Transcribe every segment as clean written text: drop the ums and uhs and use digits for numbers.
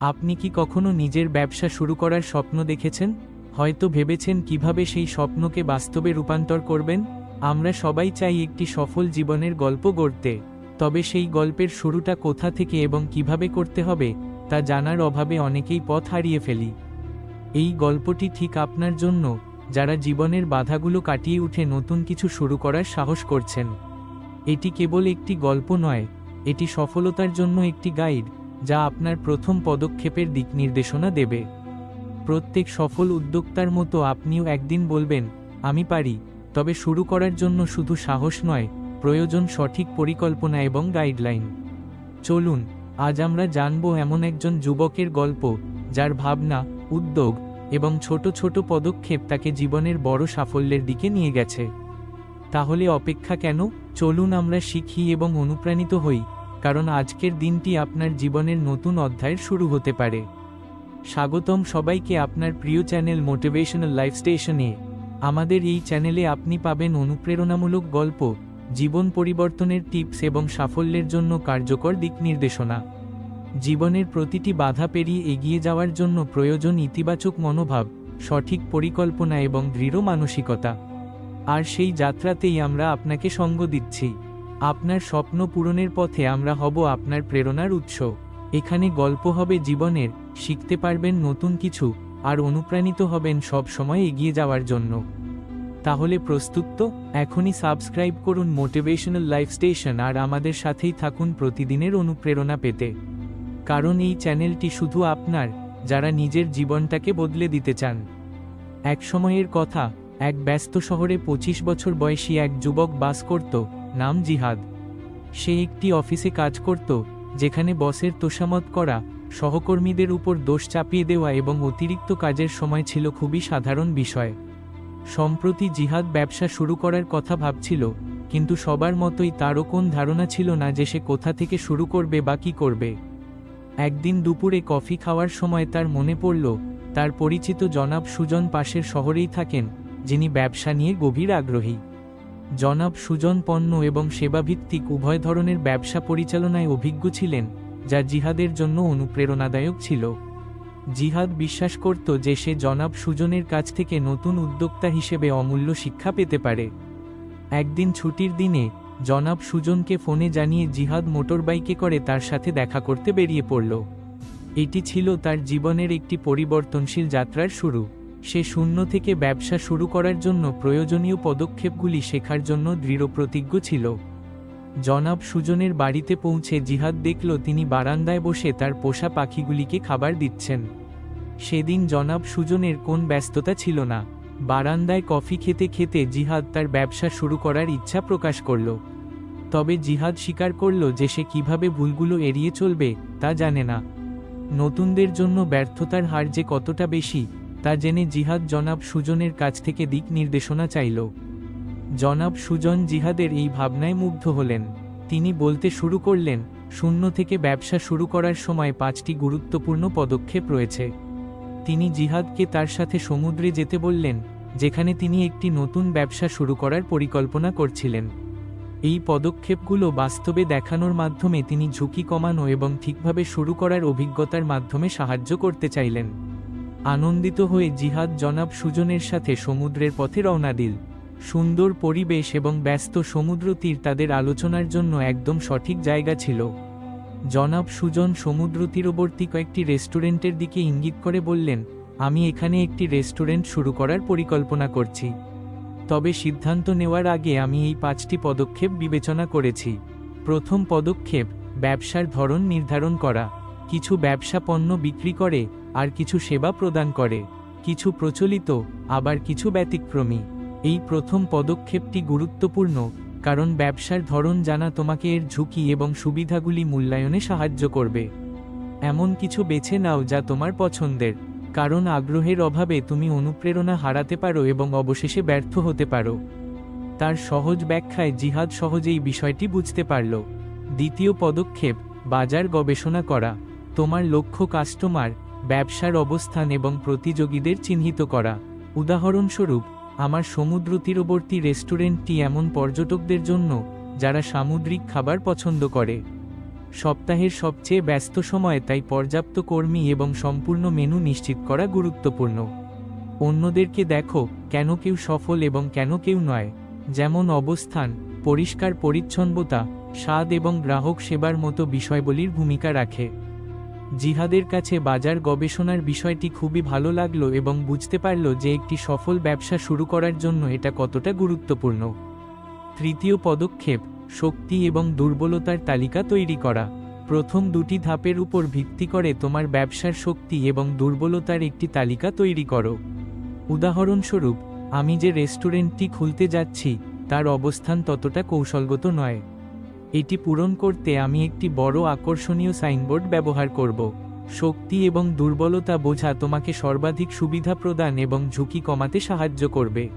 আপনি কি কখনো নিজের ব্যবসা শুরু করার স্বপ্ন দেখেছেন? হয়তো ভেবেছেন কিভাবে সেই স্বপ্নকে বাস্তবে রূপান্তর করবেন। আমরা সবাই চাই একটি সফল জীবনের গল্প গড়তে, তবে সেই গল্পের শুরুটা কোথা থেকে এবং কিভাবে করতে হবে তা জানার অভাবে অনেকেই পথ হারিয়ে ফেলি। এই গল্পটি ঠিক আপনার জন্য, যারা জীবনের বাধাগুলো কাটিয়ে উঠে নতুন কিছু শুরু করার সাহস করছেন। এটি কেবল একটি গল্প নয়, এটি সফলতার জন্য একটি গাইড, যা আপনার প্রথম পদক্ষেপের দিক নির্দেশনা দেবে। প্রত্যেক সফল উদ্যোক্তার মতো আপনিও একদিন বলবেন, আমি পারি। তবে শুরু করার জন্য শুধু সাহস নয়, প্রয়োজন সঠিক পরিকল্পনা এবং গাইডলাইন। চলুন, আজ আমরা জানব এমন একজন যুবকের গল্প, যার ভাবনা, উদ্যোগ এবং ছোট ছোট পদক্ষেপ তাকে জীবনের বড় সাফল্যের দিকে নিয়ে গেছে। তাহলে অপেক্ষা কেন? চলুন আমরা শিখি এবং অনুপ্রাণিত হই, কারণ আজকের দিনটি আপনার জীবনের নতুন অধ্যায়ের শুরু হতে পারে। স্বাগতম সবাইকে আপনার প্রিয় চ্যানেল মোটিভেশনাল লাইফ স্টেশনে। আমাদের এই চ্যানেলে আপনি পাবেন অনুপ্রেরণামূলক গল্প, জীবন পরিবর্তনের টিপস এবং সাফল্যের জন্য কার্যকর দিক নির্দেশনা। জীবনের প্রতিটি বাধা পেরিয়ে এগিয়ে যাওয়ার জন্য প্রয়োজন ইতিবাচক মনোভাব, সঠিক পরিকল্পনা এবং দৃঢ় মানসিকতা। আর সেই যাত্রাতেই আমরা আপনাকে সঙ্গ দিচ্ছি। আপনার স্বপ্ন পূরণের পথে আমরা হব আপনার প্রেরণার উৎস। এখানে গল্প হবে জীবনের, শিখতে পারবেন নতুন কিছু, আর অনুপ্রাণিত হবেন সব সময় এগিয়ে যাওয়ার জন্য। তাহলে প্রস্তুত তো? এখনই সাবস্ক্রাইব করুন মোটিভেশনাল লাইফ স্টেশন আর আমাদের সাথেই থাকুন প্রতিদিনের অনুপ্রেরণা পেতে। কারণ এই চ্যানেলটি শুধু আপনার, যারা নিজের জীবনটাকে বদলে দিতে চান। এক সময়ের কথা, এক ব্যস্ত শহরে 25 বছর বয়সী এক যুবক বাস করত, নাম জিহাদ। সে একটি অফিসে কাজ করত, যেখানে বসের তোষামত করা, সহকর্মীদের উপর দোষ চাপিয়ে দেওয়া এবং অতিরিক্ত কাজের সময় ছিল খুবই সাধারণ বিষয়। সম্প্রতি জিহাদ ব্যবসা শুরু করার কথা ভাবছিল, কিন্তু সবার মতোই তারও কোন ধারণা ছিল না যে সে কোথা থেকে শুরু করবে বা কী করবে। একদিন দুপুরে কফি খাওয়ার সময় তার মনে পড়ল, তার পরিচিত জনাব সুজন পাশের শহরেই থাকেন, যিনি ব্যবসা নিয়ে গভীর আগ্রহী। জনাব সুজন পণ্য এবং সেবাভিত্তিক উভয় ধরনের ব্যবসা পরিচালনায় অভিজ্ঞ ছিলেন, যা জিহাদের জন্য অনুপ্রেরণাদায়ক ছিল। জিহাদ বিশ্বাস করত যে সে জনাব সুজনের কাছ থেকে নতুন উদ্যোক্তা হিসেবে অমূল্য শিক্ষা পেতে পারে। একদিন ছুটির দিনে জনাব সুজনকে ফোনে জানিয়ে জিহাদ মোটরবাইকে করে তার সাথে দেখা করতে বেরিয়ে পড়ল। এটি ছিল তার জীবনের একটি পরিবর্তনশীল যাত্রার শুরু। সে শূন্য থেকে ব্যবসা শুরু করার জন্য প্রয়োজনীয় পদক্ষেপগুলি শেখার জন্য দৃঢ়প্রতিজ্ঞ ছিল। জনাব সুজনের বাড়িতে পৌঁছে জিহাদ দেখল তিনি বারান্দায় বসে তার পোষা পাখিগুলিকে খাবার দিচ্ছেন। সেদিন জনাব সুজনের কোন ব্যস্ততা ছিল না। বারান্দায় কফি খেতে খেতে জিহাদ তার ব্যবসা শুরু করার ইচ্ছা প্রকাশ করল। তবে জিহাদ স্বীকার করল যে সে কিভাবে ভুলগুলো এড়িয়ে চলবে তা জানে না। নতুনদের জন্য ব্যর্থতার হার যে কতটা বেশি তা জেনে জিহাদ জনাব সুজনের কাছ থেকে দিক নির্দেশনা চাইল। জনাব সুজন জিহাদের এই ভাবনায় মুগ্ধ হলেন। তিনি বলতে শুরু করলেন, শূন্য থেকে ব্যবসা শুরু করার সময় 5টি গুরুত্বপূর্ণ পদক্ষেপ রয়েছে। তিনি জিহাদকে তার সাথে সমুদ্রে যেতে বললেন, যেখানে তিনি একটি নতুন ব্যবসা শুরু করার পরিকল্পনা করছিলেন। এই পদক্ষেপগুলো বাস্তবে দেখানোর মাধ্যমে তিনি ঝুঁকি কমানো এবং ঠিকভাবে শুরু করার অভিজ্ঞতার মাধ্যমে সাহায্য করতে চাইলেন। আনন্দিত হয়ে জিহাদ জনাব সুজনের সাথে সমুদ্রের পথে রওনা দিল। সুন্দর পরিবেশ এবং ব্যস্ত সমুদ্র তীর তাদের আলোচনার জন্য একদম সঠিক জায়গা ছিল। জনাব সুজন সমুদ্র তীরবর্তী কয়েকটি রেস্টুরেন্টের দিকে ইঙ্গিত করে বললেন, আমি এখানে একটি রেস্টুরেন্ট শুরু করার পরিকল্পনা করছি। তবে সিদ্ধান্ত নেওয়ার আগে আমি এই 5টি পদক্ষেপ বিবেচনা করেছি। প্রথম পদক্ষেপ, ব্যবসার ধরন নির্ধারণ করা। কিছু ব্যবসা পণ্য বিক্রি করে, আর কিছু সেবা প্রদান করে। কিছু প্রচলিত, আবার কিছু ব্যতিক্রমী। এই প্রথম পদক্ষেপটি গুরুত্বপূর্ণ, কারণ ব্যবসার ধরন জানা তোমাকে এর ঝুঁকি এবং সুবিধাগুলি মূল্যায়নে সাহায্য করবে। এমন কিছু বেছে নাও যা তোমার পছন্দের, কারণ আগ্রহের অভাবে তুমি অনুপ্রেরণা হারাতে পারো এবং অবশেষে ব্যর্থ হতে পারো। তার সহজ ব্যাখ্যায় জিহাদ সহজেই বিষয়টি বুঝতে পারল। দ্বিতীয় পদক্ষেপ, বাজার গবেষণা করা। তোমার লক্ষ্য কাস্টমার, ব্যবসার অবস্থান এবং প্রতিযোগীদের চিহ্নিত করা। উদাহরণস্বরূপ, আমার সমুদ্র তীরবর্তী রেস্টুরেন্টটি এমন পর্যটকদের জন্য যারা সামুদ্রিক খাবার পছন্দ করে। সপ্তাহের সবচেয়ে ব্যস্ত সময়ে তাই পর্যাপ্ত কর্মী এবং সম্পূর্ণ মেনু নিশ্চিত করা গুরুত্বপূর্ণ। অন্যদেরকে দেখো, কেন কেউ সফল এবং কেন কেউ নয়। যেমন অবস্থান, পরিষ্কার পরিচ্ছন্নতা, স্বাদ এবং গ্রাহক সেবার মতো বিষয়গুলির ভূমিকা রাখে। জিহাদের কাছে বাজার গবেষণার বিষয়টি খুবই ভালো লাগলো এবং বুঝতে পারল যে একটি সফল ব্যবসা শুরু করার জন্য এটা কতটা গুরুত্বপূর্ণ। তৃতীয় পদক্ষেপ, শক্তি এবং দুর্বলতার তালিকা তৈরি করা। প্রথম দুটি ধাপের উপর ভিত্তি করে তোমার ব্যবসার শক্তি এবং দুর্বলতার একটি তালিকা তৈরি করো। উদাহরণস্বরূপ, আমি যে রেস্টুরেন্টটি খুলতে যাচ্ছি তার অবস্থান ততটা কৌশলগত নয়। এটি পূরণ করতে আমি একটি বড় আকর্ষণীয় সাইনবোর্ড ব্যবহার করব। শক্তি এবং দুর্বলতা বোঝা তোমাকে সর্বাধিক সুবিধা প্রদান এবং ঝুঁকি কমাতে সাহায্য করবে।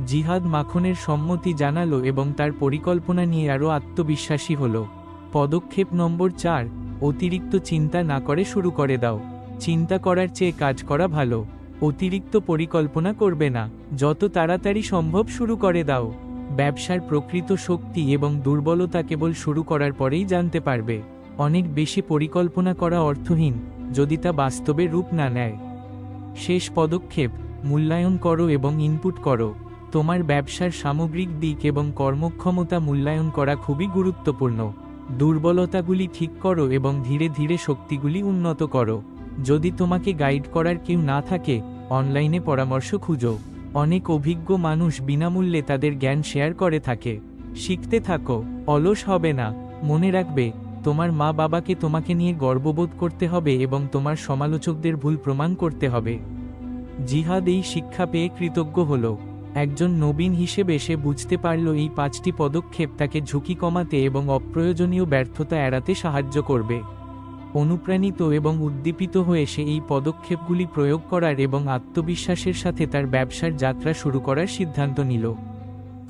জিহাদ মাখনের সম্মতি জানালো এবং তার পরিকল্পনা নিয়ে আরও আত্মবিশ্বাসী হলো। পদক্ষেপ নম্বর 4, অতিরিক্ত চিন্তা না করে শুরু করে দাও। চিন্তা করার চেয়ে কাজ করা ভালো। অতিরিক্ত পরিকল্পনা করবে না, যত তাড়াতাড়ি সম্ভব শুরু করে দাও। ব্যবসার প্রকৃত শক্তি এবং দুর্বলতা কেবল শুরু করার পরেই জানতে পারবে। অনেক বেশি পরিকল্পনা করা অর্থহীন যদি তা বাস্তবে রূপ না নেয়। শেষ পদক্ষেপ, মূল্যায়ন করো এবং ইনপুট করো। তোমার ব্যবসার সামগ্রিক দিক এবং কর্মক্ষমতা মূল্যায়ন করা খুবই গুরুত্বপূর্ণ। দুর্বলতাগুলি ঠিক করো এবং ধীরে ধীরে শক্তিগুলি উন্নত করো। যদি তোমাকে গাইড করার কেউ না থাকে, অনলাইনে পরামর্শ খুঁজো। অনেক অভিজ্ঞ মানুষ বিনামূল্যে তাদের জ্ঞান শেয়ার করে থাকে। শিখতে থাকো, অলস হবে না। মনে রাখবে, তোমার মা বাবাকে তোমাকে নিয়ে গর্ববোধ করতে হবে এবং তোমার সমালোচকদের ভুল প্রমাণ করতে হবে। জিহাদ এই শিক্ষা পেয়ে কৃতজ্ঞ হলো। একজন নবীন হিসেবে সে বুঝতে পারল এই 5টি পদক্ষেপ তাকে ঝুঁকি কমাতে এবং অপ্রয়োজনীয় ব্যর্থতা এড়াতে সাহায্য করবে। অনুপ্রাণিত এবং উদ্দীপিত হয়ে সে এই পদক্ষেপগুলি প্রয়োগ করার এবং আত্মবিশ্বাসের সাথে তার ব্যবসার যাত্রা শুরু করার সিদ্ধান্ত নিল।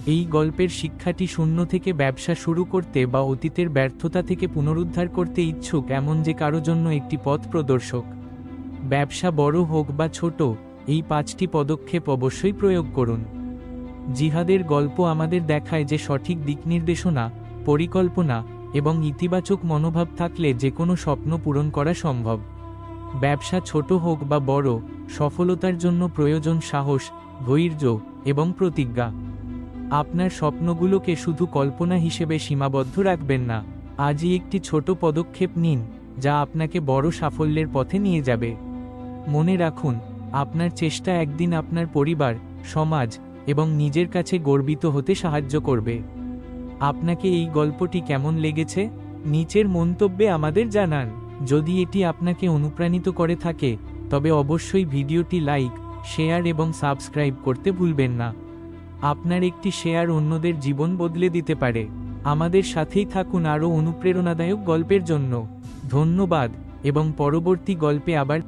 এই গল্পের শিক্ষাটি শূন্য থেকে ব্যবসা শুরু করতে বা অতীতের ব্যর্থতা থেকে পুনরুদ্ধার করতে ইচ্ছুক এমন যে কারো জন্য একটি পথ প্রদর্শক। ব্যবসা বড় হোক বা ছোট, এই 5টি পদক্ষেপ অবশ্যই প্রয়োগ করুন। জিহাদের গল্প আমাদের দেখায় যে সঠিক দিকনির্দেশনা, পরিকল্পনা এবং ইতিবাচক মনোভাব থাকলে যে কোনো স্বপ্ন পূরণ করা সম্ভব। ব্যবসা ছোট হোক বা বড়, সফলতার জন্য প্রয়োজন সাহস, ধৈর্য এবং প্রতিজ্ঞা। আপনার স্বপ্নগুলোকে শুধু কল্পনা হিসেবে সীমাবদ্ধ রাখবেন না। আজই একটি ছোট পদক্ষেপ নিন যা আপনাকে বড় সাফল্যের পথে নিয়ে যাবে। মনে রাখুন, আপনার চেষ্টা একদিন আপনার পরিবার, সমাজ এবং নিজের কাছে গর্বিত হতে সাহায্য করবে। আপনাকে এই গল্পটি কেমন লেগেছে নিচের মন্তব্যে আমাদের জানান। যদি এটি আপনাকে অনুপ্রাণিত করে থাকে তবে অবশ্যই ভিডিওটি লাইক, শেয়ার এবং সাবস্ক্রাইব করতে ভুলবেন না। আপনার একটি শেয়ার অন্যদের জীবন বদলে দিতে পারে। আমাদের সাথেই থাকুন আরও অনুপ্রেরণাদায়ক গল্পের জন্য। ধন্যবাদ এবং পরবর্তী গল্পে আবার